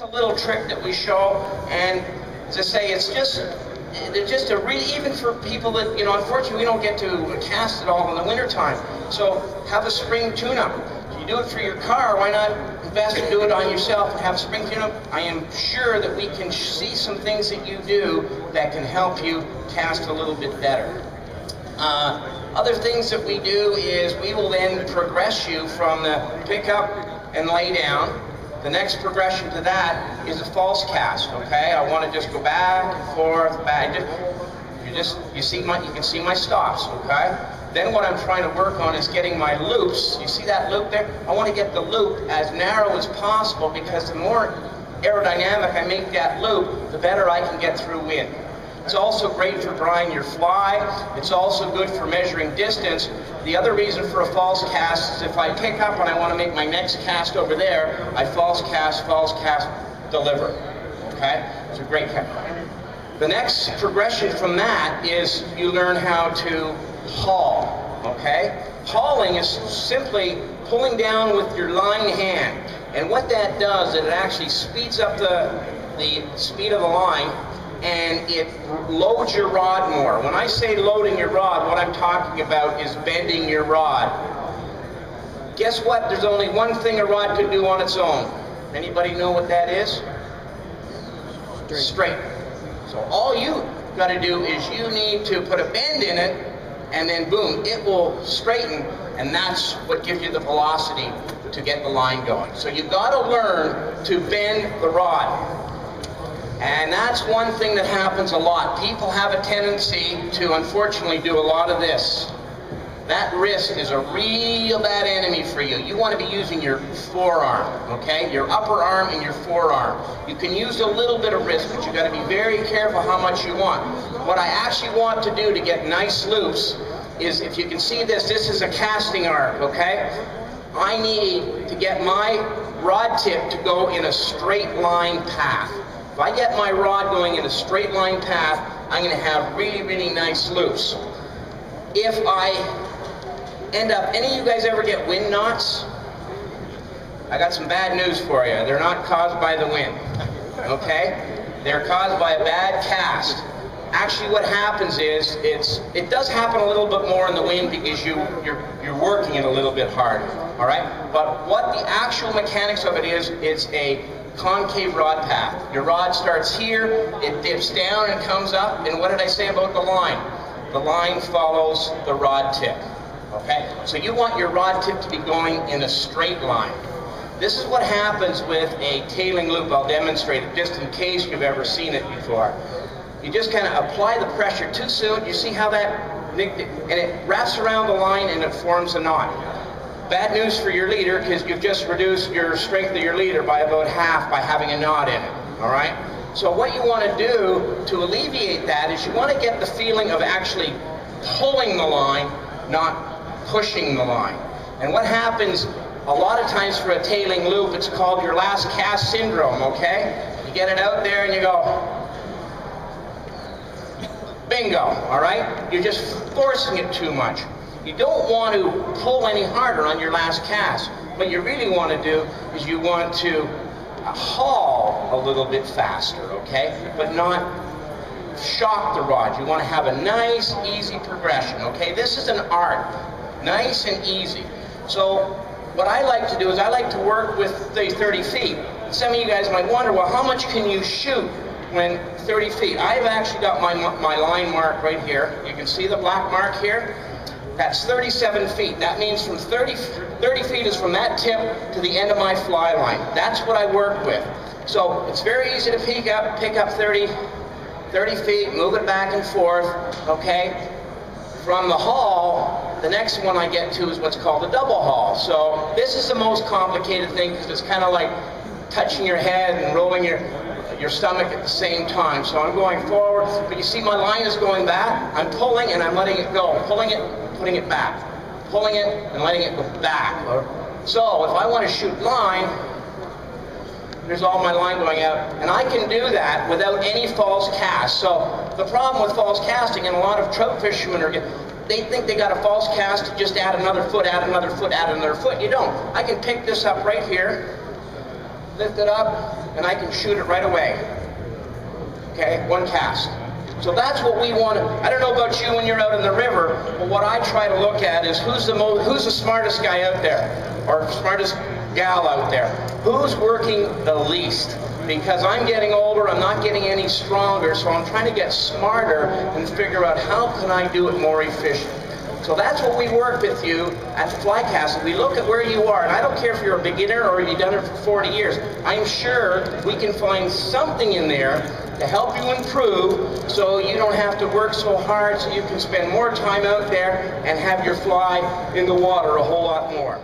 A little trick that we show, and to say it's just a really, even for people that, you know, unfortunately we don't get to cast it all in the winter time. So have a spring tune-up. If you do it for your car, why not invest and do it on yourself and have a spring tune-up? I am sure that we can see some things that you do that can help you cast a little bit better. Other things that we do is we will then progress you from the pick up and lay down. The next progression to that is a false cast, okay? I want to just go back and forth, back. You can see my stops, okay? Then what I'm trying to work on is getting my loops. You see that loop there? I want to get the loop as narrow as possible, because the more aerodynamic I make that loop, the better I can get through wind. It's also great for drying your fly. It's also good for measuring distance. The other reason for a false cast is if I pick up and I want to make my next cast over there, I false cast, deliver. Okay? It's a great cast. The next progression from that is you learn how to haul. Okay? Hauling is simply pulling down with your line hand. And what that does is it actually speeds up the speed of the line, and it loads your rod more. When I say loading your rod, what I'm talking about is bending your rod. Guess what? There's only one thing a rod can do on its own. Anybody know what that is? Straight. So all you got to do is you need to put a bend in it, and then boom, it will straighten, and that's what gives you the velocity to get the line going. So you've got to learn to bend the rod. And that's one thing that happens a lot. People have a tendency to, unfortunately, do a lot of this. That wrist is a real bad enemy for you. You want to be using your forearm, okay? Your upper arm and your forearm. You can use a little bit of wrist, but you've got to be very careful how much you want. What I actually want to do to get nice loops is, if you can see this, this is a casting arc, okay? I need to get my rod tip to go in a straight line path. If I get my rod going in a straight line path, I'm going to have really, really nice loops. If I end up, any of you guys ever get wind knots? I got some bad news for you. They're not caused by the wind, okay? They're caused by a bad cast. Actually, what happens is, it does happen a little bit more in the wind because you're working it a little bit harder, all right? But what the actual mechanics of it is, it's a concave rod path. Your rod starts here, it dips down and comes up, and what did I say about the line? The line follows the rod tip, okay? So you want your rod tip to be going in a straight line. This is what happens with a tailing loop. I'll demonstrate it just in case you've ever seen it before. You just kind of apply the pressure too soon. You see how that, and it wraps around the line and it forms a knot. Bad news for your leader, because you've just reduced your strength of your leader by about half by having a knot in it, all right? So what you want to do to alleviate that is you want to get the feeling of actually pulling the line, not pushing the line. And what happens a lot of times for a tailing loop, it's called your last cast syndrome, okay? You get it out there and you go, bingo, all right? You're just forcing it too much. You don't want to pull any harder on your last cast. What you really want to do is you want to haul a little bit faster, okay? But not shock the rod. You want to have a nice, easy progression, okay? This is an art. Nice and easy. So what I like to do is I like to work with 30 feet. Some of you guys might wonder, well, how much can you shoot when 30 feet? I've actually got my line mark right here. You can see the black mark here. That's 37 feet. That means from 30 feet is from that tip to the end of my fly line. That's what I work with. So it's very easy to pick up 30 feet, move it back and forth, okay? From the haul, the next one I get to is what's called a double haul. So this is the most complicated thing because it's kind of like touching your head and rolling your stomach at the same time. So I'm going forward, but you see my line is going back. I'm pulling and I'm letting it go. Pulling it, putting it back. Pulling it and letting it go back. So if I want to shoot line, there's all my line going out. And I can do that without any false cast. So the problem with false casting, and a lot of trout fishermen they think they got a false cast to just add another foot, add another foot, add another foot. You don't. I can pick this up right here. lift it up, and I can shoot it right away. Okay, one cast. So that's what we want to, I don't know about you when you're out in the river, but what I try to look at is who's the smartest guy out there, or smartest gal out there? Who's working the least? Because I'm getting older, I'm not getting any stronger, so I'm trying to get smarter and figure out how can I do it more efficient. So that's what we work with you at the Fly Castle. We look at where you are, and I don't care if you're a beginner or you've done it for 40 years. I'm sure we can find something in there to help you improve so you don't have to work so hard, so you can spend more time out there and have your fly in the water a whole lot more.